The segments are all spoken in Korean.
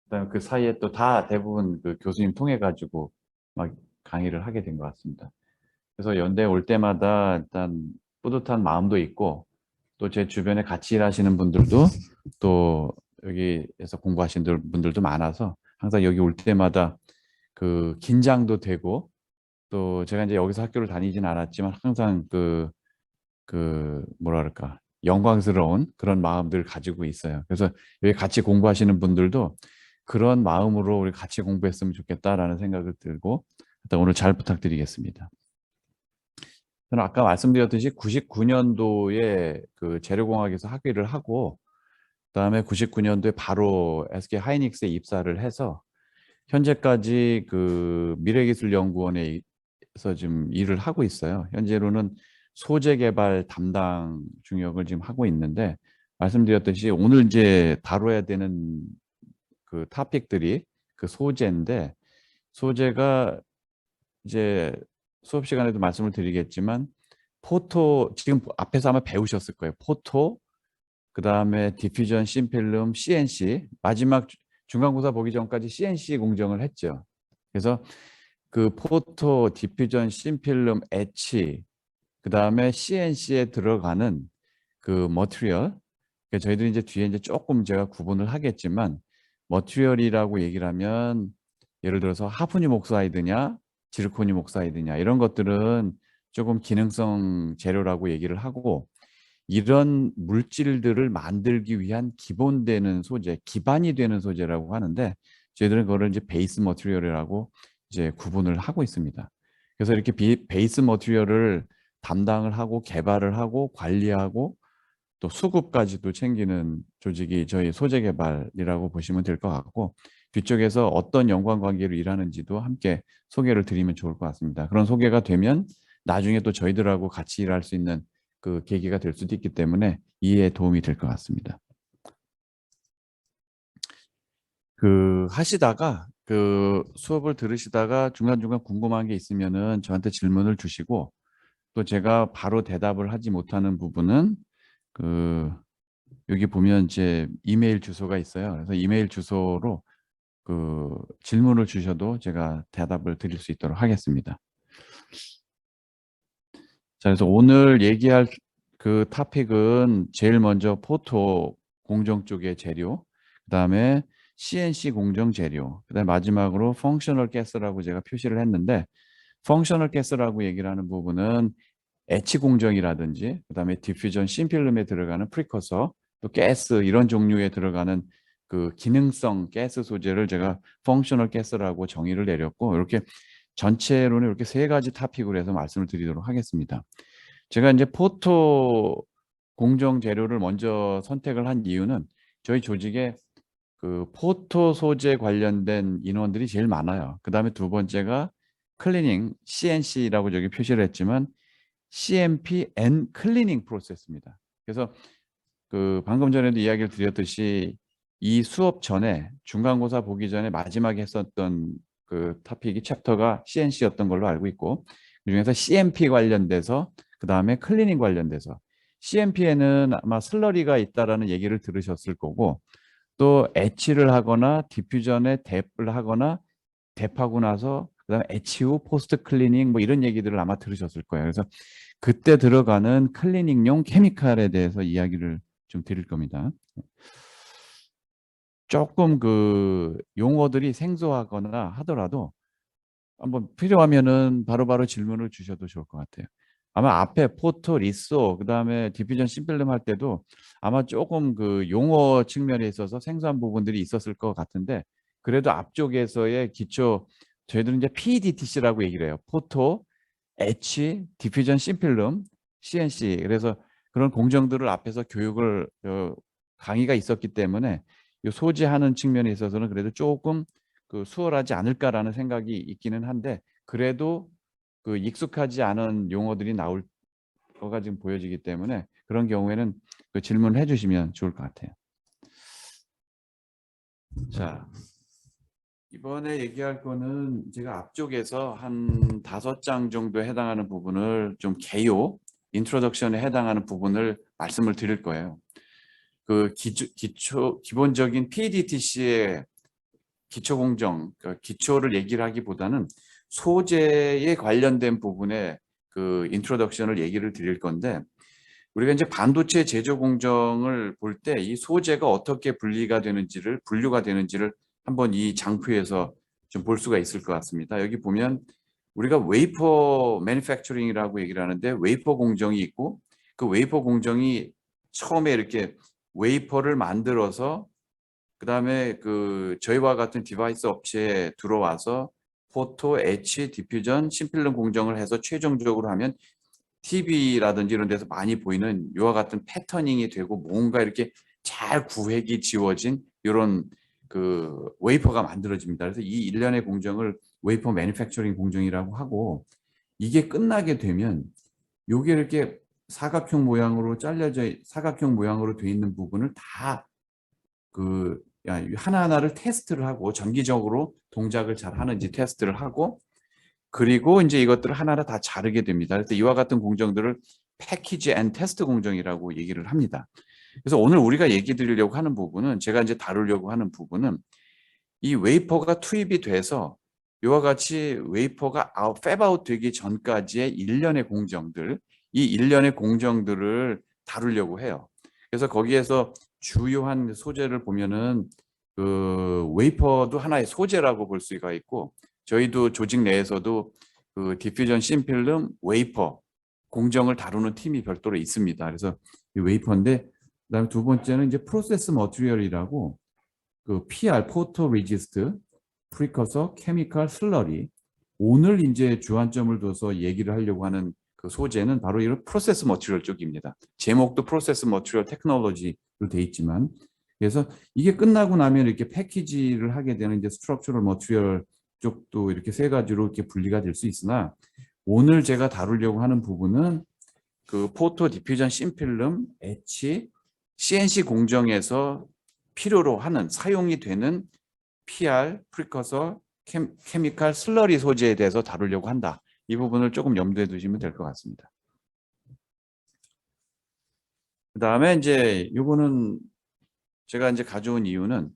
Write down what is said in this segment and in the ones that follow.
그다음에 그 사이에 또 다 대부분 그 교수님 통해 가지고 막 강의를 하게 된 것 같습니다. 그래서 연대 올 때마다 일단 뿌듯한 마음도 있고 또 제 주변에 같이 일하시는 분들도 또 여기에서 공부하신 분들도 많아서 항상 여기 올 때마다 그 긴장도 되고 또 제가 이제 여기서 학교를 다니진 않았지만 항상 뭐라 그럴까 영광스러운 그런 마음들 가지고 있어요. 그래서 여기 같이 공부하시는 분들도 그런 마음으로 우리 같이 공부했으면 좋겠다라는 생각을 들고 일단 오늘 잘 부탁드리겠습니다. 저는 아까 말씀드렸듯이 99년도에 그 재료공학에서 학위를 하고 그다음에 99년도에 바로 SK 하이닉스에 입사를 해서 현재까지 그 미래기술연구원에서 지금 일을 하고 있어요. 현재로는 소재 개발 담당 중역을 지금 하고 있는데 말씀드렸듯이 오늘 이제 다뤄야 되는 그 토픽들이 그 소재인데 소재가 이제 수업 시간에도 말씀을 드리겠지만 포토 지금 앞에서 아마 배우셨을 거예요. 포토 그다음에 디퓨전 심필름 CNC 마지막 중간고사 보기 전까지 CNC 공정을 했죠. 그래서 그 포토 디퓨전 심필름 엣치 그다음에 CNC에 들어가는 그 머티리얼 그러니까 저희들이 이제 뒤에 이제 조금 제가 구분을 하겠지만 머티리얼이라고 얘기를 하면 예를 들어서 하프늄 옥사이드냐 지르코늄 옥사이드냐 이런 것들은 조금 기능성 재료라고 얘기를 하고 이런 물질들을 만들기 위한 기본 되는 소재, 기반이 되는 소재라고 하는데 저희들은 그거를 이제 베이스 머티리얼이라고 이제 구분을 하고 있습니다. 그래서 이렇게 베이스 머티리얼을 담당을 하고 개발을 하고 관리하고 또 수급까지도 챙기는 조직이 저희 소재 개발이라고 보시면 될 것 같고 뒤쪽에서 어떤 연관 관계로 일하는지도 함께 소개를 드리면 좋을 것 같습니다. 그런 소개가 되면 나중에 또 저희들하고 같이 일할 수 있는 그 계기가 될 수도 있기 때문에 이해에 도움이 될 것 같습니다. 그 하시다가 그 수업을 들으시다가 중간중간 궁금한 게 있으면은 저한테 질문을 주시고 또 제가 바로 대답을 하지 못하는 부분은 그 여기 보면 제 이메일 주소가 있어요. 그래서 이메일 주소로 그 질문을 주셔도 제가 대답을 드릴 수 있도록 하겠습니다. 자, 그래서 오늘 얘기할 그 토픽은 제일 먼저 포토 공정 쪽의 재료, 그다음에 CNC 공정 재료, 그다음에 마지막으로 펑셔널 가스라고 제가 표시를 했는데 펑셔널 가스라고 얘기를 하는 부분은 엣치 공정이라든지 그다음에 디퓨전 심필름에 들어가는 프리커서 또 가스 이런 종류에 들어가는 그 기능성 가스 소재를 제가 펑셔널 가스라고 정의를 내렸고 이렇게 전체로는 이렇게 세 가지 토픽으로 해서 말씀을 드리도록 하겠습니다. 제가 이제 포토 공정 재료를 먼저 선택을 한 이유는 저희 조직에 그 포토 소재 관련된 인원들이 제일 많아요. 그다음에 두 번째가 클리닝 CNC라고 저기 표시를 했지만 CMP and 클리닝 프로세스입니다. 그래서 그 방금 전에도 이야기를 드렸듯이 이 수업 전에 중간고사 보기 전에 마지막에 했었던 그 토픽이 챕터가 CNC였던 걸로 알고 있고 그중에서 CMP 관련돼서 그 다음에 클리닝 관련돼서 CMP에는 아마 슬러리가 있다라는 얘기를 들으셨을 거고 또 엣치를 하거나 디퓨전에 뎁을 하거나 뎁하고 나서 그다음에 엣치 후 포스트 클리닝 뭐 이런 얘기들을 아마 들으셨을 거예요. 그래서 그때 들어가는 클리닝용 케미칼에 대해서 이야기를 좀 드릴 겁니다. 조금 그 용어들이 생소하거나 하더라도 한번 필요하면은 바로바로 질문을 주셔도 좋을 것 같아요. 아마 앞에 포토, 리소, 그다음에 디퓨전 심필름 할 때도 아마 조금 그 용어 측면에 있어서 생소한 부분들이 있었을 것 같은데 그래도 앞쪽에서의 기초 저희들은 이제 PDTC라고 얘기를 해요. 포토, 엣치, 디퓨전 심필름, CNC. 그래서 그런 공정들을 앞에서 교육을 강의가 있었기 때문에 이 소지하는 측면에 있어서는 그래도 조금 그 수월하지 않을까라는 생각이 있기는 한데 그래도 그 익숙하지 않은 용어들이 나올 거가 지금 보여지기 때문에 그런 경우에는 그 질문을 해주시면 좋을 것 같아요. 자, 이번에 얘기할 거는 제가 앞쪽에서 한 5장 정도에 해당하는 부분을 좀 개요, 인트로덕션에 해당하는 부분을 말씀을 드릴 거예요. 그 기본적인 PDTC의 기초 공정, 그러니까 기초를 얘기를 하기보다는 소재에 관련된 부분에 그 인트로덕션을 얘기를 드릴 건데, 우리가 이제 반도체 제조 공정을 볼 때 이 소재가 어떻게 분류가 되는지를 한번 이 장표에서 좀 볼 수가 있을 것 같습니다. 여기 보면 우리가 웨이퍼 매니팩처링이라고 얘기를 하는데, 웨이퍼 공정이 있고, 그 웨이퍼 공정이 처음에 이렇게 웨이퍼를 만들어서 그다음에 그 저희와 같은 디바이스 업체에 들어와서 포토, 에치, 디퓨전, 심필름 공정을 해서 최종적으로 하면 TV라든지 이런 데서 많이 보이는 이와 같은 패터닝이 되고 뭔가 이렇게 잘 구획이 지워진 이런 그 웨이퍼가 만들어집니다. 그래서 이 일련의 공정을 웨이퍼 매니팩처링 공정이라고 하고, 이게 끝나게 되면 요게 이렇게 사각형 모양으로 돼 있는 부분을 다 그 하나하나를 테스트를 하고, 정기적으로 동작을 잘 하는지 테스트를 하고, 그리고 이제 이것들을 하나하나 다 자르게 됩니다. 그래서 이와 같은 공정들을 패키지 앤 테스트 공정이라고 얘기를 합니다. 그래서 오늘 우리가 얘기 드리려고 하는 부분은, 제가 이제 다루려고 하는 부분은 이 웨이퍼가 투입이 돼서 이와 같이 웨이퍼가 팹아웃 되기 전까지의 일련의 공정들, 이 일련의 공정들을 다루려고 해요. 그래서 거기에서 주요한 소재를 보면은 그 웨이퍼도 하나의 소재라고 볼 수가 있고, 저희도 조직 내에서도 그 디퓨전 심필름 웨이퍼 공정을 다루는 팀이 별도로 있습니다. 그래서 이 웨이퍼인데, 그다음에 두 번째는 이제 프로세스 머티리얼이라고, 그 PR 포토 레지스트, 프리커서, 케미컬, 슬러리. 오늘 이제 주안점을 둬서 얘기를 하려고 하는 그 소재는 바로 이런 프로세스 머티리얼 쪽입니다. 제목도 프로세스 머티리얼 테크놀로지로 돼 있지만, 그래서 이게 끝나고 나면 이렇게 패키지를 하게 되는 이제 스트럭처럴 머티리얼 쪽도 이렇게 세 가지로 이렇게 분리가 될 수 있으나, 오늘 제가 다루려고 하는 부분은 그 포토 디퓨전 심필름, 엣치, CNC 공정에서 필요로 하는, 사용이 되는 PR, 프리커서, 케미칼, 슬러리 소재에 대해서 다루려고 한다. 이 부분을 조금 염두에 두시면 될 것 같습니다. 그 다음에 이제 요거는 제가 이제 가져온 이유는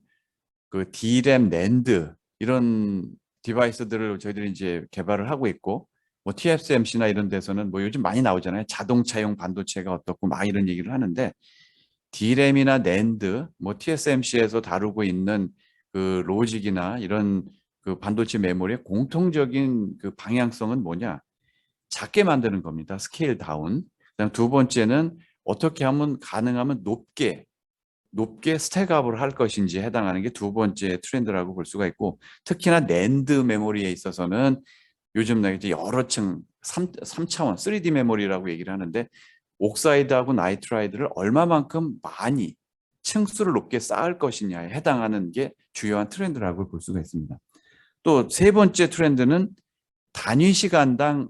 그 D램, 낸드 이런 디바이스들을 저희들이 이제 개발을 하고 있고, 뭐 TSMC나 이런 데서는 뭐 요즘 많이 나오잖아요. 자동차용 반도체가 어떻고 막 이런 얘기를 하는데, D램이나 낸드, 뭐 TSMC에서 다루고 있는 그 로직이나 이런 그 반도체 메모리의 공통적인 그 방향성은 뭐냐? 작게 만드는 겁니다. 스케일 다운. 그다음 두 번째는 어떻게 하면 가능하면 높게 스택업을 할 것인지에 해당하는 게 두 번째 트렌드라고 볼 수가 있고, 특히나 낸드 메모리에 있어서는 요즘 이제 여러 층 3차원 3D 메모리라고 얘기를 하는데, 옥사이드하고 나이트라이드를 얼마만큼 많이 층수를 높게 쌓을 것이냐에 해당하는 게 주요한 트렌드라고 볼 수가 있습니다. 또 세 번째 트렌드는 단위 시간당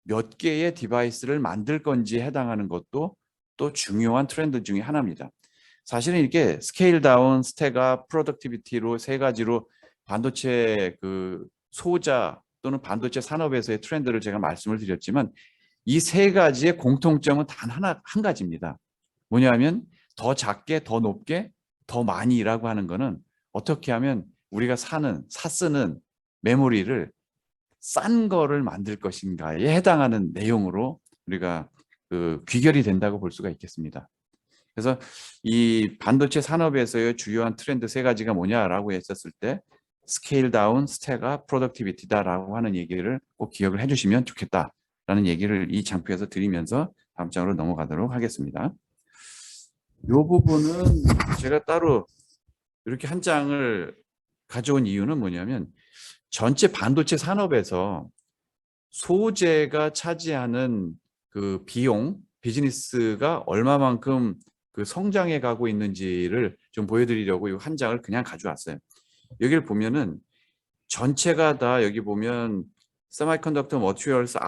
몇 개의 디바이스를 만들 건지에 해당하는 것도 또 중요한 트렌드 중에 하나입니다. 사실은 이렇게 스케일 다운, 스택업, 프로덕티비티로 세 가지로 반도체 그 소자 또는 반도체 산업에서의 트렌드를 제가 말씀을 드렸지만, 이 세 가지의 공통점은 단 한 가지입니다. 뭐냐면 더 작게, 더 높게, 더 많이라고 하는 거는 어떻게 하면 우리가 쓰는 메모리를 싼 거를 만들 것인가에 해당하는 내용으로 우리가 그 귀결이 된다고 볼 수가 있겠습니다. 그래서 이 반도체 산업에서의 주요한 트렌드 세 가지가 뭐냐라고 했었을 때, 스케일 다운, 스택업, 프로덕티비티다라고 하는 얘기를 꼭 기억을 해주시면 좋겠다라는 얘기를 이 장표에서 드리면서 다음 장으로 넘어가도록 하겠습니다. 이 부분은 제가 따로 이렇게 한 장을 가져온 이유는 뭐냐면, 전체 반도체 산업에서 소재가 차지하는 그 비용, 비즈니스가 얼마만큼 그 성장해 가고 있는지를 좀 보여드리려고 이 한 장을 그냥 가져왔어요. 여기를 보면은 전체가 다, 여기 보면 세미컨덕터 머티리얼스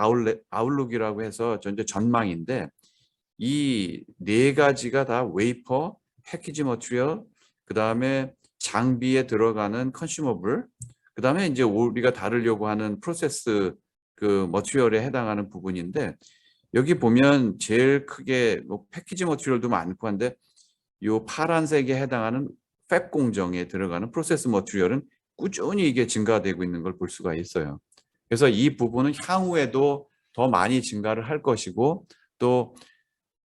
아웃룩이라고 해서 전체 전망인데, 이 네 가지가 다 웨이퍼, 패키지 머티리얼, 그 다음에 장비에 들어가는 컨슈머블, 그 다음에 이제 우리가 다루려고 하는 프로세스 그 머티리얼에 해당하는 부분인데, 여기 보면 제일 크게 뭐 패키지 머티리얼도 많고 한데, 요 파란색에 해당하는 팹 공정에 들어가는 프로세스 머티리얼은 꾸준히 이게 증가되고 있는 걸 볼 수가 있어요. 그래서 이 부분은 향후에도 더 많이 증가를 할 것이고 또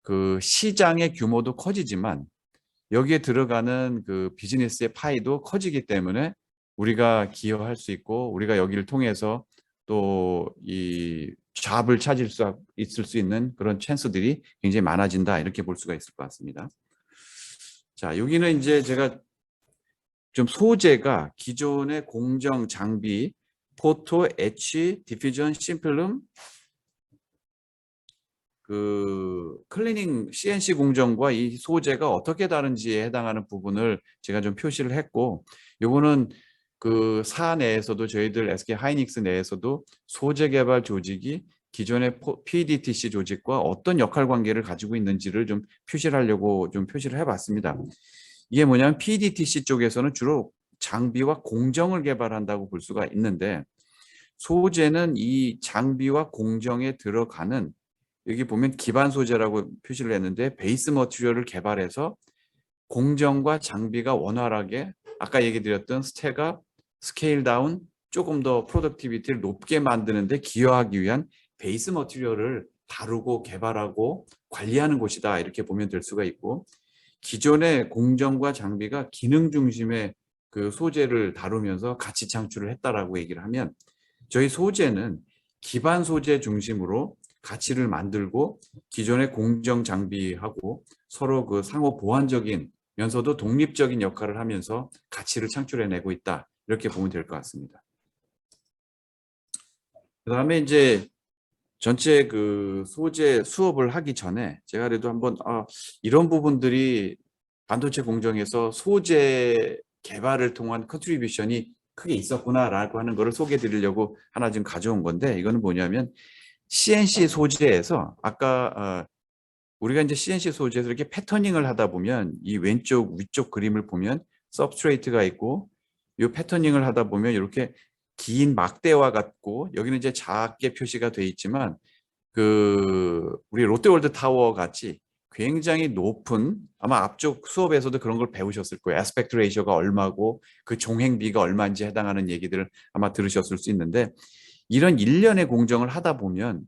그 시장의 규모도 커지지만 여기에 들어가는 그 비즈니스의 파이도 커지기 때문에 우리가 기여할 수 있고 우리가 여기를 통해서 또 이 잡을 찾을 수 있을 수 있는 그런 찬스들이 굉장히 많아진다 이렇게 볼 수가 있을 것 같습니다. 자, 여기는 이제 제가 좀 소재가 기존의 공정 장비 포토, 엣지, 디퓨전, 심플룸 그 클리닝 CNC 공정과 이 소재가 어떻게 다른지에 해당하는 부분을 제가 좀 표시를 했고 요거는 그 사 내에서도 저희들 SK 하이닉스 내에서도 소재 개발 조직이 기존의 PDTC 조직과 어떤 역할 관계를 가지고 있는지를 좀 표시를 하려고 좀 표시를 해봤습니다. 이게 뭐냐면 PDTC 쪽에서는 주로 장비와 공정을 개발한다고 볼 수가 있는데 소재는 이 장비와 공정에 들어가는 여기 보면 기반 소재라고 표시를 했는데 베이스 머티리얼을 개발해서 공정과 장비가 원활하게 아까 얘기 드렸던 스택업, 스케일 다운, 조금 더 프로덕티비티를 높게 만드는 데 기여하기 위한 베이스 머티리얼을 다루고 개발하고 관리하는 곳이다 이렇게 보면 될 수가 있고 기존의 공정과 장비가 기능 중심의 그 소재를 다루면서 가치 창출을 했다라고 얘기를 하면 저희 소재는 기반 소재 중심으로 가치를 만들고 기존의 공정 장비하고 서로 그 상호 보완적인면서도 독립적인 역할을 하면서 가치를 창출해내고 있다. 이렇게 보면 될 것 같습니다. 그다음에 이제 전체 그 소재 수업을 하기 전에 제가 그래도 한번 이런 부분들이 반도체 공정에서 소재 개발을 통한 컨트리뷰션이 크게 있었구나라고 하는 거를 소개해 드리려고 하나 지금 가져온 건데 이거는 뭐냐면 CNC 소재에서 아까 우리가 이제 CNC 소재에서 이렇게 패터닝을 하다 보면 이 왼쪽 위쪽 그림을 보면 서브스트레이트가 있고 이 패터닝을 하다 보면 이렇게 긴 막대와 같고 여기는 이제 작게 표시가 돼 있지만 그 우리 롯데월드 타워 같이 굉장히 높은 아마 앞쪽 수업에서도 그런 걸 배우셨을 거예요. 애스펙트 레이셔가 얼마고 그 종횡비가 얼마인지 해당하는 얘기들을 아마 들으셨을 수 있는데 이런 일련의 공정을 하다 보면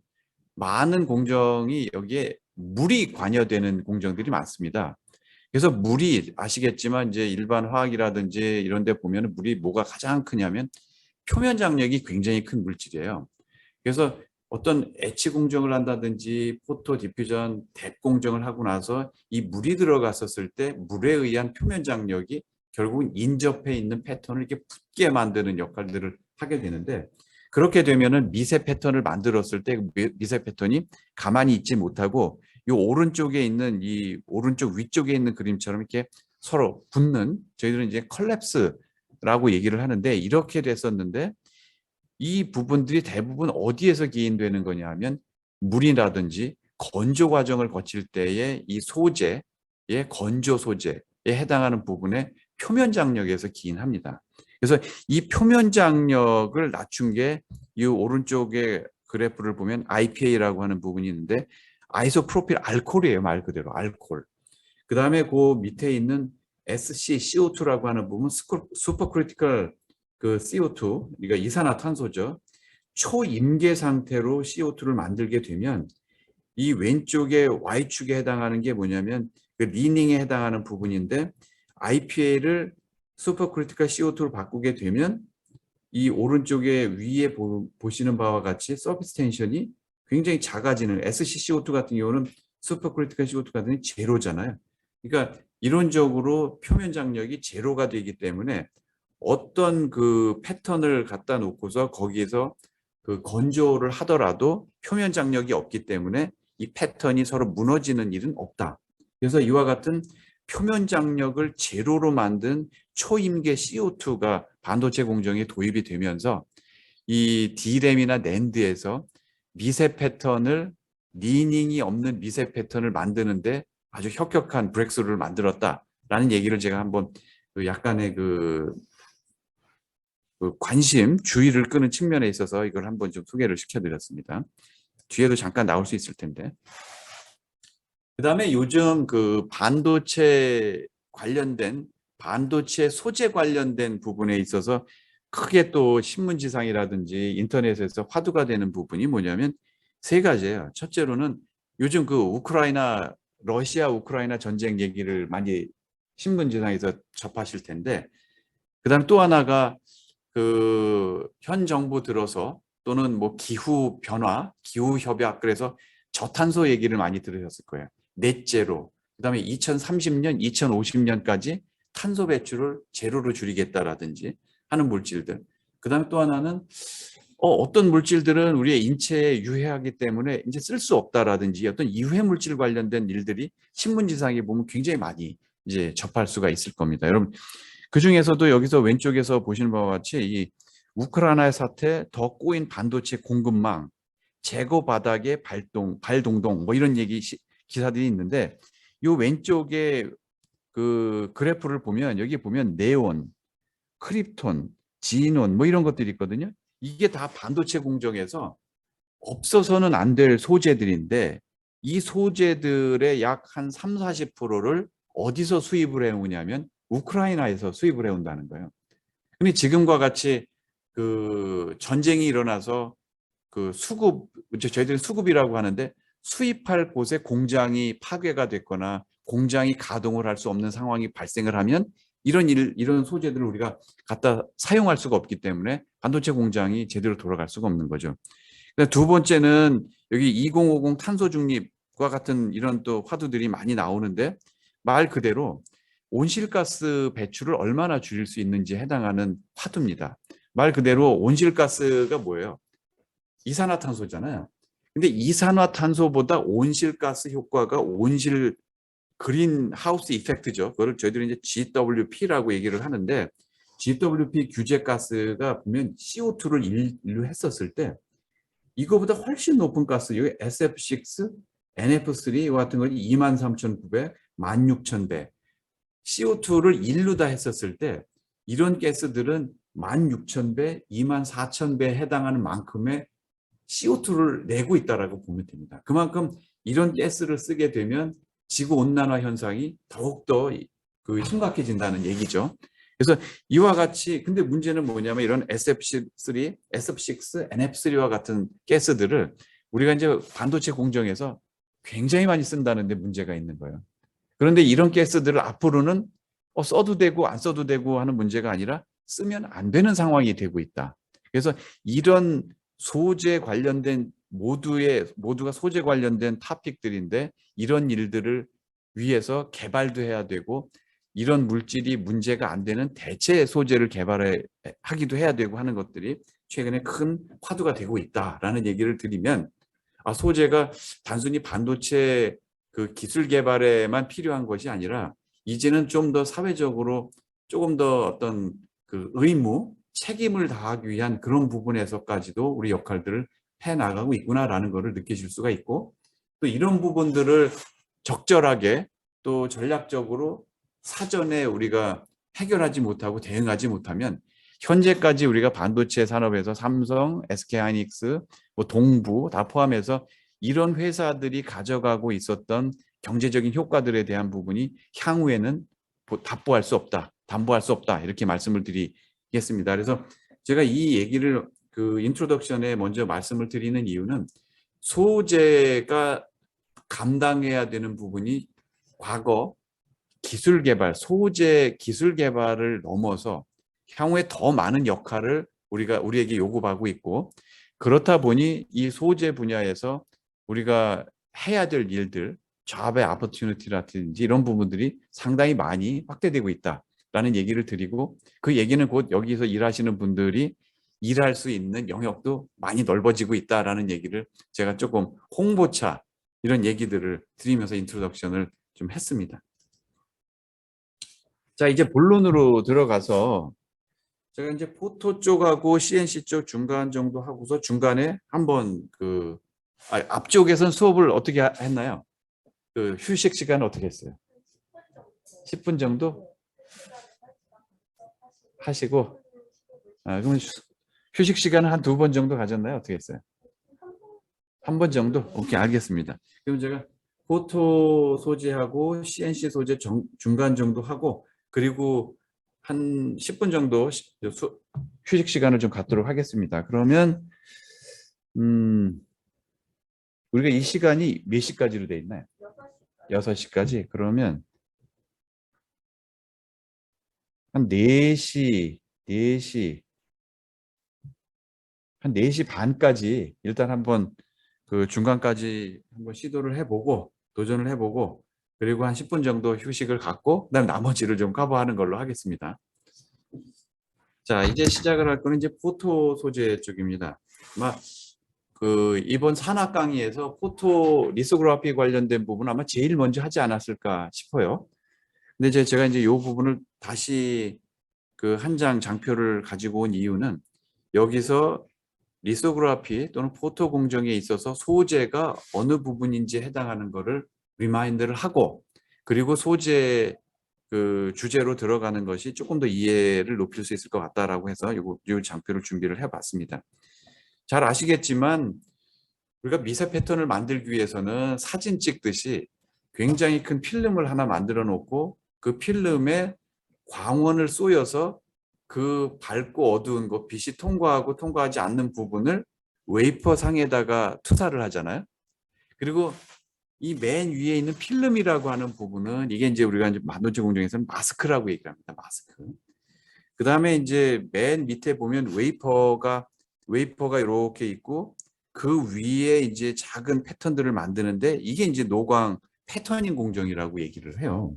많은 공정이 여기에 물이 관여되는 공정들이 많습니다. 그래서 물이 아시겠지만 이제 일반 화학이라든지 이런 데 보면 물이 뭐가 가장 크냐면 표면 장력이 굉장히 큰 물질이에요. 그래서 어떤 엣지 공정을 한다든지 포토 디퓨전 뎁 공정을 하고 나서 이 물이 들어갔었을 때 물에 의한 표면 장력이 결국은 인접해 있는 패턴을 이렇게 붙게 만드는 역할들을 하게 되는데 그렇게 되면은 미세 패턴을 만들었을 때 미세 패턴이 가만히 있지 못하고 이 오른쪽에 있는 이 오른쪽 위쪽에 있는 그림처럼 이렇게 서로 붙는 저희들은 이제 컬랩스라고 얘기를 하는데 이렇게 됐었는데 이 부분들이 대부분 어디에서 기인되는 거냐 하면 물이라든지 건조 과정을 거칠 때의 이 소재의 건조 소재에 해당하는 부분의 표면 장력에서 기인합니다. 그래서 이 표면 장력을 낮춘 게 이 오른쪽에 그래프를 보면 IPA라고 하는 부분이 있는데 아이소프로필 알코올이에요. 말 그대로 알코올. 그 다음에 그 밑에 있는 SC, CO2라고 하는 부분 슈퍼크리티컬 그 CO2, 그러니까 이산화탄소죠. 초임계 상태로 CO2를 만들게 되면 이 왼쪽에 Y축에 해당하는 게 뭐냐면 그 리닝에 해당하는 부분인데 IPA를 슈퍼크리티컬 CO2로 바꾸게 되면 이 오른쪽에 위에 보시는 바와 같이 서비스 텐션이 굉장히 작아지는 SCCO2 같은 경우는 슈퍼크리티컬 CO2 같은 경우는 제로잖아요. 그러니까 이론적으로 표면 장력이 제로가 되기 때문에 어떤 그 패턴을 갖다 놓고서 거기에서 그 건조를 하더라도 표면 장력이 없기 때문에 이 패턴이 서로 무너지는 일은 없다. 그래서 이와 같은 표면 장력을 제로로 만든 초임계 CO2가 반도체 공정에 도입이 되면서 이 D램이나 낸드에서 미세 패턴을 리닝이 없는 미세 패턴을 만드는데 아주 혁혁한 브렉스루를 만들었다라는 얘기를 제가 한번 약간의 그 관심, 주의를 끄는 측면에 있어서 이걸 한번 좀 소개를 시켜드렸습니다. 뒤에도 잠깐 나올 수 있을 텐데. 그 다음에 요즘 그 반도체 관련된 반도체 소재 관련된 부분에 있어서 크게 또 신문지상이라든지 인터넷에서 화두가 되는 부분이 뭐냐면 세 가지예요. 첫째로는 요즘 그 러시아 우크라이나 전쟁 얘기를 많이 신문지상에서 접하실 텐데, 그다음 또 하나가 그 현 정부 들어서 또는 뭐 기후 변화, 기후 협약, 그래서 저탄소 얘기를 많이 들으셨을 거예요. 넷제로. 그다음에 2030년, 2050년까지 탄소 배출을 제로로 줄이겠다라든지 하는 물질들. 그다음에 또 하나는 어떤 물질들은 우리의 인체에 유해하기 때문에 이제 쓸 수 없다라든지 어떤 유해 물질 관련된 일들이 신문지상에 보면 굉장히 많이 이제 접할 수가 있을 겁니다. 여러분, 그 중에서도 여기서 왼쪽에서 보시는 바와 같이 이 우크라이나 사태, 더 꼬인 반도체 공급망, 재고 바닥의 발동동 뭐 이런 기사들이 있는데, 요 왼쪽에 그 그래프를 보면 여기 보면 네온, 크립톤, 지논 뭐 이런 것들이 있거든요. 이게 다 반도체 공정에서 없어서는 안 될 소재들인데, 이 소재들의 약 한 3, 40%를 어디서 수입을 해오냐면 우크라이나에서 수입을 해온다는 거예요. 근데 지금과 같이 그 전쟁이 일어나서 그 저희들은 수급이라고 하는데, 수입할 곳에 공장이 파괴가 됐거나 공장이 가동을 할 수 없는 상황이 발생을 하면 이런 소재들을 우리가 갖다 사용할 수가 없기 때문에 반도체 공장이 제대로 돌아갈 수가 없는 거죠. 두 번째는 여기 2050 탄소 중립과 같은 이런 또 화두들이 많이 나오는데, 말 그대로 온실가스 배출을 얼마나 줄일 수 있는지 해당하는 화두입니다. 말 그대로 온실가스가 뭐예요? 이산화탄소잖아요. 근데 이산화탄소보다 온실가스 효과가 온실 그린 하우스 이펙트죠. 그걸 저희들이 이제 GWP라고 얘기를 하는데, GWP 규제 가스가 보면 CO2를 인류했었을 때 이거보다 훨씬 높은 가스, 여기 SF6, NF3 같은 건 23,900, 16,100. CO2를 인류다 했었을 때 이런 가스들은 16,000배, 24,000배에 해당하는 만큼의 CO2를 내고 있다라고 보면 됩니다. 그만큼 이런 가스를 쓰게 되면 지구 온난화 현상이 더욱더 그 심각해진다는 얘기죠. 그래서 이와 같이, 근데 문제는 뭐냐면 이런 SF6, NF3와 같은 가스들을 우리가 이제 반도체 공정에서 굉장히 많이 쓴다는데 문제가 있는 거예요. 그런데 이런 가스들을 앞으로는 써도 되고 안 써도 되고 하는 문제가 아니라 쓰면 안 되는 상황이 되고 있다. 그래서 이런 소재 관련된 모두가 소재 관련된 토픽들인데, 이런 일들을 위해서 개발도 해야 되고 이런 물질이 문제가 안 되는 대체 소재를 개발하기도 해야 되고 하는 것들이 최근에 큰 화두가 되고 있다라는 얘기를 드리면, 소재가 단순히 반도체 그 기술 개발에만 필요한 것이 아니라 이제는 좀 더 사회적으로 조금 더 어떤 그 의무, 책임을 다하기 위한 그런 부분에서까지도 우리 역할들을 해 나가고 있구나라는 것을 느끼실 수가 있고, 또 이런 부분들을 적절하게 또 전략적으로 사전에 우리가 해결하지 못하고 대응하지 못하면 현재까지 우리가 반도체 산업에서 삼성, SK하이닉스, 뭐 동부 다 포함해서 이런 회사들이 가져가고 있었던 경제적인 효과들에 대한 부분이 향후에는 담보할 수 없다 이렇게 말씀을 드리겠습니다. 그래서 제가 이 얘기를 그 인트로덕션에 먼저 말씀을 드리는 이유는, 소재가 감당해야 되는 부분이 과거 기술 개발, 소재 기술 개발을 넘어서 향후에 더 많은 역할을 우리에게 요구하고 있고, 그렇다 보니 이 소재 분야에서 우리가 해야 될 일들, 잡의 아퍼튜니티라든지 이런 부분들이 상당히 많이 확대되고 있다라는 얘기를 드리고, 그 얘기는 곧 여기서 일하시는 분들이 일할 수 있는 영역도 많이 넓어지고 있다라는 얘기를 제가 조금 홍보차 이런 얘기들을 드리면서 인트로덕션을 좀 했습니다. 자, 이제 본론으로 들어가서 제가 이제 포토 쪽하고 CNC 쪽 중간 정도 하고서 중간에 한번 앞쪽에서는 수업을 어떻게 했나요? 그 휴식 시간은 어떻게 했어요? 10분 정도 하시고, 그럼 휴식 시간은 한 2번 정도 가졌나요? 어떻게 했어요? 한 번 정도? 오케이, 알겠습니다. 그럼 제가 포토 소재하고 CNC 소재 중간 정도 하고, 그리고 한 10분 정도 휴식 시간을 좀 갖도록 하겠습니다. 그러면 우리가 이 시간이 몇 시까지로 돼 있나요? 6시까지. 그러면 한 4시, 4시, 한 4시 반까지 일단 한번 그 중간까지 한번 시도를 해보고 도전을 해보고 그리고 한 10분 정도 휴식을 갖고 그다음 나머지를 좀 커버하는 걸로 하겠습니다. 자, 이제 시작을 할 거는 이제 포토 소재 쪽입니다. 아마 그 이번 산학 강의에서 포토 리소그래피 관련된 부분 아마 제일 먼저 하지 않았을까 싶어요. 근데 이제 제가 이제 이 부분을 다시 그 한 장 장표를 가지고 온 이유는 여기서 리소그래피 또는 포토 공정에 있어서 소재가 어느 부분인지 해당하는 거를 리마인드를 하고 그리고 소재 그 주제로 들어가는 것이 조금 더 이해를 높일 수 있을 것 같다라고 해서 이 장표를 준비를 해봤습니다. 잘 아시겠지만 우리가 미세 패턴을 만들기 위해서는 사진 찍듯이 굉장히 큰 필름을 하나 만들어 놓고 그 필름에 광원을 쏘여서 그 밝고 어두운 것, 빛이 통과하고 통과하지 않는 부분을 웨이퍼 상에다가 투사를 하잖아요. 그리고 이 맨 위에 있는 필름이라고 하는 부분은 이게 이제 우리가 이제 반도체 공정에서는 마스크라고 얘기합니다. 마스크. 그 다음에 이제 맨 밑에 보면 웨이퍼가 이렇게 있고 그 위에 이제 작은 패턴들을 만드는데 이게 이제 노광 패터닝 공정이라고 얘기를 해요.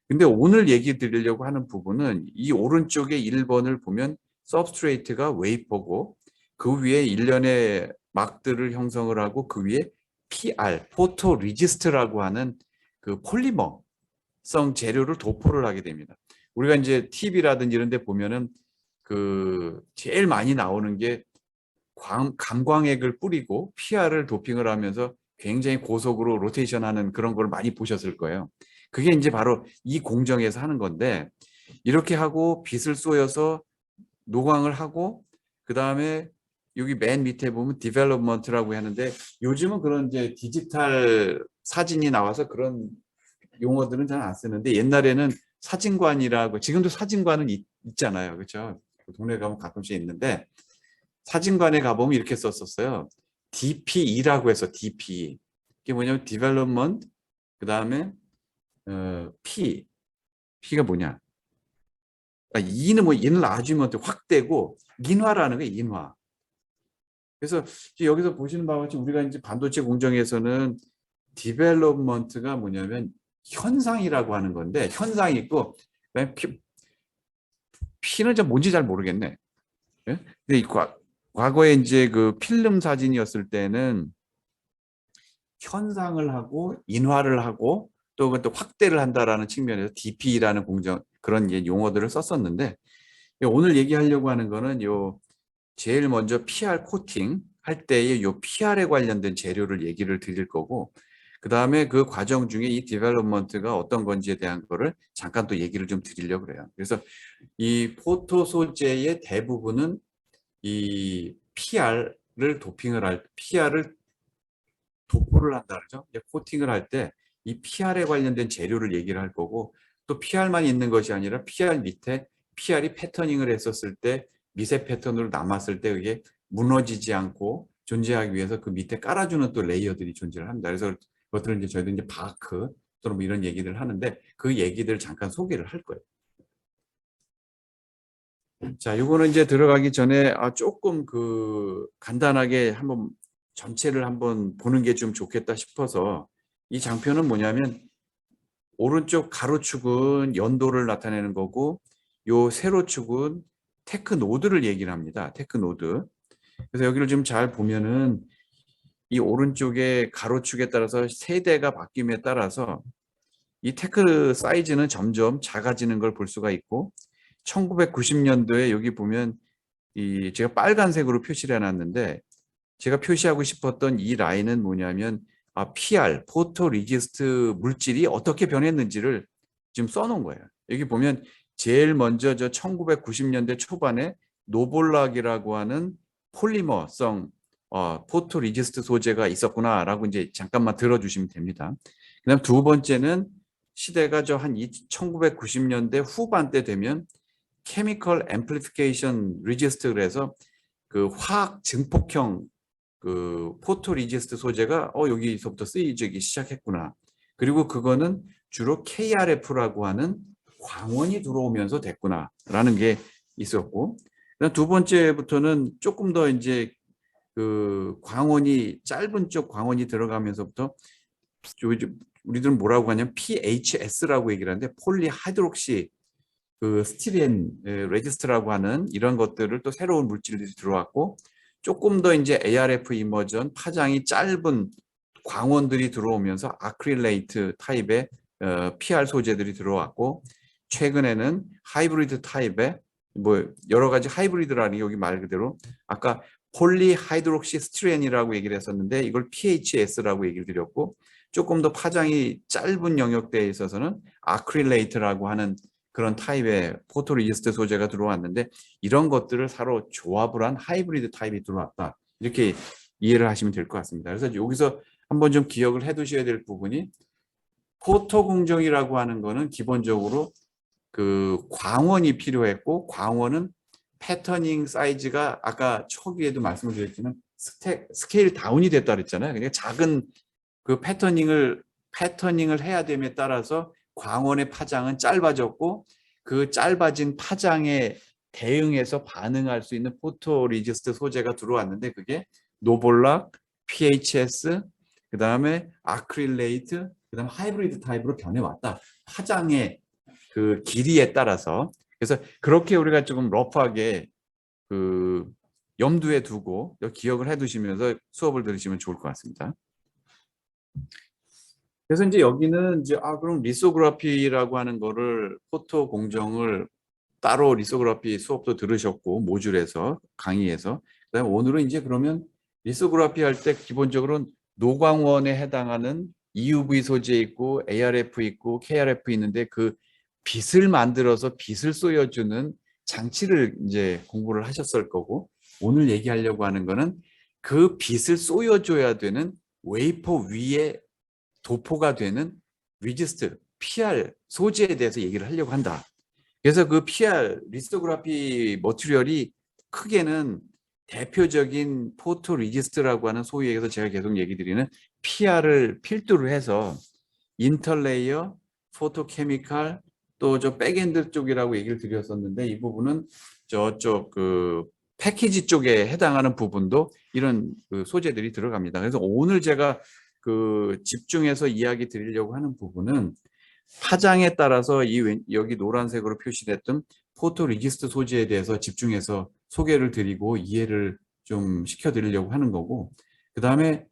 근데 오늘 얘기 드리려고 하는 부분은 이 오른쪽에 1번을 보면 서브스트레이트가 웨이퍼고 그 위에 일련의 막들을 형성을 하고 그 위에 PR, 포토 리지스트라고 하는 그 폴리머성 재료를 도포를 하게 됩니다. 우리가 이제 TV라든지 이런 데 보면은 그 제일 많이 나오는 게 감광액을 뿌리고 PR을 도핑을 하면서 굉장히 고속으로 로테이션 하는 그런 걸 많이 보셨을 거예요. 그게 이제 바로 이 공정에서 하는 건데 이렇게 하고 빛을 쏘여서 노광을 하고 그 다음에 여기 맨 밑에 보면 디벨롭먼트라고 하는데 요즘은 그런 이제 디지털 사진이 나와서 그런 용어들은 잘 안 쓰는데 옛날에는 사진관이라고 지금도 사진관은 있잖아요. 그렇죠? 동네 가면 가끔씩 있는데 사진관에 가보면 이렇게 썼었어요. DPE라고 해서 DPE. 이게 뭐냐면 디벨롭먼트 그 다음에 P가 뭐냐? E는 뭐 인라지먼트 확대고 인화라는 게 인화. 그래서 여기서 보시는 바와 같이 우리가 이제 반도체 공정에서는 디벨롭먼트가 뭐냐면 현상이라고 하는 건데 현상이 있고 P는 좀 뭔지 잘 모르겠네. 예? 근데 과거에 이제 그 필름 사진이었을 때는 현상을 하고 인화를 하고 또 확대를 한다라는 측면에서 DP라는 공정 그런 용어들을 썼었는데 오늘 얘기하려고 하는 거는 요 제일 먼저 PR 코팅 할 때의 요 PR에 관련된 재료를 얘기를 드릴 거고 그 다음에 그 과정 중에 이 디벨롭먼트가 어떤 건지에 대한 거를 잠깐 또 얘기를 좀 드리려고 그래요. 그래서 이 포토 소재의 대부분은 이 PR을 PR을 도포를 한다 그러죠. 코팅을 할 때 이 PR에 관련된 재료를 얘기를 할 거고 또 PR만 있는 것이 아니라 PR 밑에 PR이 패터닝을 했었을 때 미세 패턴으로 남았을 때 그게 무너지지 않고 존재하기 위해서 그 밑에 깔아주는 또 레이어들이 존재를 합니다. 그래서 그것들은 이제 저희도 이제 바크 또는 뭐 이런 얘기를 하는데 그 얘기들을 잠깐 소개를 할 거예요. 자, 이거는 이제 들어가기 전에 조금 그 간단하게 한번 전체를 한번 보는 게 좀 좋겠다 싶어서 이 장표는 뭐냐면 오른쪽 가로축은 연도를 나타내는 거고 요 세로축은 테크 노드를 얘기를 합니다. 테크 노드. 그래서 여기를 좀 잘 보면은 이 오른쪽에 가로축에 따라서 세대가 바뀜에 따라서 이 테크 사이즈는 점점 작아지는 걸 볼 수가 있고 1990년도에 여기 보면 이 제가 빨간색으로 표시를 해놨는데 제가 표시하고 싶었던 이 라인은 뭐냐면 PR, 포토 리지스트 물질이 어떻게 변했는지를 지금 써놓은 거예요. 여기 보면 제일 먼저 저 1990년대 초반에 노볼락이라고 하는 폴리머성 포토 리지스트 소재가 있었구나라고 이제 잠깐만 들어주시면 됩니다. 그다음 두 번째는 시대가 저 한 1990년대 후반 때 되면 케미컬 앰플리피케이션 리지스트 그래서 그 화학 증폭형 그 포토 리지스트 소재가 여기서부터 쓰이기 시작했구나. 그리고 그거는 주로 KRF라고 하는 광원이 들어오면서 됐구나라는 게 있었고, 그다음 두 번째부터는 조금 더 이제 그 광원이 짧은 쪽 광원이 들어가면서부터 우리들은 뭐라고 하냐면 PHS라고 얘기를 하는데 폴리하이드록시 그 스티렌 레지스트라고 하는 이런 것들을 또 새로운 물질들이 들어왔고, 조금 더 이제 ARF 이머전 파장이 짧은 광원들이 들어오면서 아크릴레이트 타입의 PR 소재들이 들어왔고, 최근에는 하이브리드 타입의 뭐 여러 가지 하이브리드라는 게 여기 말 그대로 아까 폴리하이드록시 스티렌이라고 얘기를 했었는데 이걸 PHS라고 얘기를 드렸고, 조금 더 파장이 짧은 영역대에 있어서는 아크릴레이트라고 하는 그런 타입의 포토리지스트 소재가 들어왔는데, 이런 것들을 서로 조합을 한 하이브리드 타입이 들어왔다, 이렇게 이해를 하시면 될 것 같습니다. 그래서 여기서 한번 좀 기억을 해 두셔야 될 부분이, 포토 공정이라고 하는 거는 기본적으로 그 광원이 필요했고, 광원은 패터닝 사이즈가 아까 초기에도 말씀을 드렸지만 스케일 다운이 됐다 그랬잖아요. 그러니까 작은 그 패터닝을 해야 됨에 따라서 광원의 파장은 짧아졌고, 그 짧아진 파장에 대응해서 반응할 수 있는 포토리지스트 소재가 들어왔는데, 그게 노볼락, PHS, 그 다음에 아크릴레이트, 그 다음에 하이브리드 타입으로 변해왔다. 파장의 그 길이에 따라서. 그래서 그렇게 우리가 조금 러프하게 그 염두에 두고 기억을 해두시면서 수업을 들으시면 좋을 것 같습니다. 그래서 이제 여기는 이제 그럼 리소그라피라고 하는 거를 포토 공정을 따로 리소그라피 수업도 들으셨고 모듈에서 강의에서, 그다음에 오늘은 이제 그러면 리소그라피 할 때 기본적으로 노광원에 해당하는 EUV 소재 있고 ARF 있고 KRF 있는데 그 빛을 만들어서 빛을 쏘여주는 장치를 이제 공부를 하셨을 거고, 오늘 얘기하려고 하는 거는 그 빛을 쏘여줘야 되는 웨이퍼 위에 도포가 되는 리지스트, PR 소재에 대해서 얘기를 하려고 한다. 그래서 그 PR, 리스토그라피 머티리얼이 크게는 대표적인 포토 리지스트라고 하는 소위 얘기해서 제가 계속 얘기 드리는 PR을 필두로 해서 인터레이어, 포토케미칼, 또 저 백엔드 쪽이라고 얘기를 드렸었는데, 이 부분은 저쪽 그 패키지 쪽에 해당하는 부분도 이런 그 소재들이 들어갑니다. 그래서 오늘 제가 그 집중해서 이야기 드리려고 하는 부분은 파장에 따라서 여기 노란색으로 표시됐던 포토 리지스트 소재에 대해서 집중해서 소개를 드리고 이해를 좀 시켜드리려고 하는 거고, 그 다음에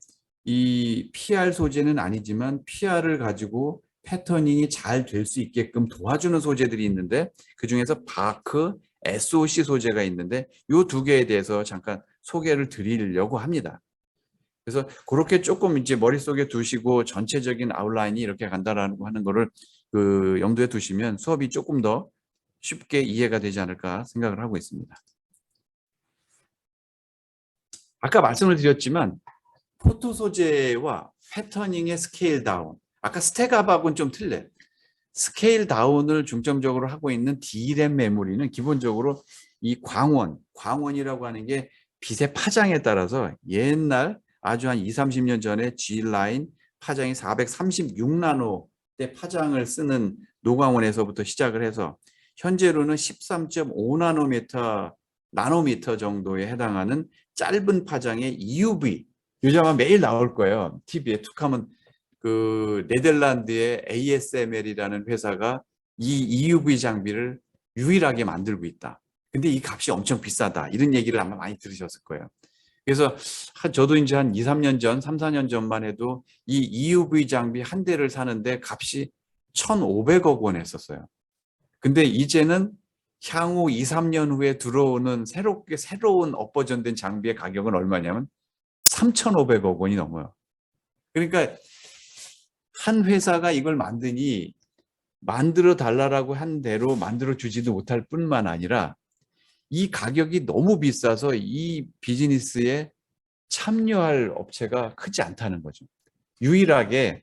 이 PR 소재는 아니지만 PR을 가지고 패터닝이 잘 될 수 있게끔 도와주는 소재들이 있는데, 그 중에서 바크, SOC 소재가 있는데 이 두 개에 대해서 잠깐 소개를 드리려고 합니다. 그래서 그렇게 조금 이제 머릿속에 두시고 전체적인 아웃라인이 이렇게 간다라고 하는 거를 그 염두에 두시면 수업이 조금 더 쉽게 이해가 되지 않을까 생각을 하고 있습니다. 아까 말씀을 드렸지만 포토 소재와 패터닝의 스케일 다운, 아까 스택업하고는 좀 틀려요. 스케일 다운을 중점적으로 하고 있는 D램 메모리는 기본적으로 이 광원이라고 하는 게 빛의 파장에 따라서 옛날 아주 한 20-30년 전에 G라인 파장이 436나노 대 파장을 쓰는 노광원에서부터 시작을 해서 현재로는 13.5나노미터 정도에 해당하는 짧은 파장의 EUV, 요즘 아마 매일 나올 거예요. TV에 툭 하면 그 네덜란드의 ASML이라는 회사가 이 EUV 장비를 유일하게 만들고 있다. 근데 이 값이 엄청 비싸다, 이런 얘기를 아마 많이 들으셨을 거예요. 그래서 저도 이제 한 2-3년 전, 3-4년 전만 해도 이 EUV 장비 한 대를 사는데 값이 1,500억 원 했었어요. 근데 이제는 향후 2-3년 후에 들어오는 새로운 업버전된 장비의 가격은 얼마냐면 3,500억 원이 넘어요. 그러니까 한 회사가 이걸 만드니 만들어 달라고 한 대로 만들어 주지도 못할 뿐만 아니라 이 가격이 너무 비싸서 이 비즈니스에 참여할 업체가 크지 않다는 거죠. 유일하게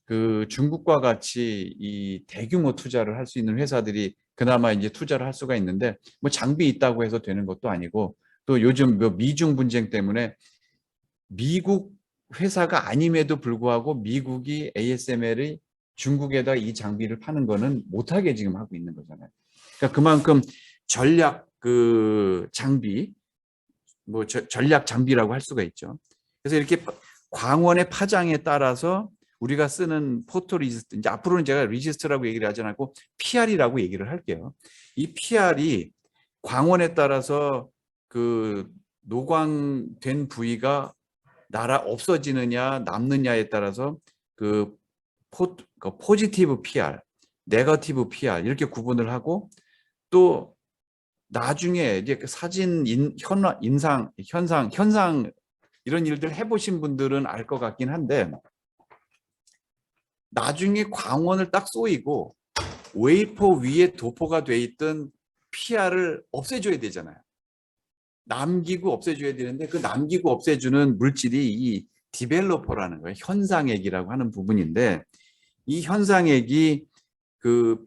그 중국과 같이 이 대규모 투자를 할 수 있는 회사들이 그나마 이제 투자를 할 수가 있는데 뭐 장비 있다고 해서 되는 것도 아니고 또 요즘 뭐 미중 분쟁 때문에 미국 회사가 아님에도 불구하고 미국이 ASML이 중국에다 이 장비를 파는 거는 못하게 지금 하고 있는 거잖아요. 그러니까 그만큼 전략 그 장비, 뭐 전략 장비라고 할 수가 있죠. 그래서 이렇게 광원의 파장에 따라서 우리가 쓰는 포토 리지스트, 이제 앞으로는 제가 리지스트라고 얘기를 하지 않고 PR이라고 얘기를 할게요. 이 PR이 광원에 따라서 그 노광된 부위가 없어지느냐 남느냐에 따라서 그 포지티브 PR, 네거티브 PR 이렇게 구분을 하고 또 나중에 이제 그 사진 현상 이런 일들 해보신 분들은 알 것 같긴 한데 나중에 광원을 딱 쏘이고 웨이퍼 위에 도포가 돼 있던 PR을 없애줘야 되잖아요. 남기고 없애줘야 되는데 그 남기고 없애주는 물질이 이 디벨로퍼라는 거예요. 현상액이라고 하는 부분인데 이 현상액이 그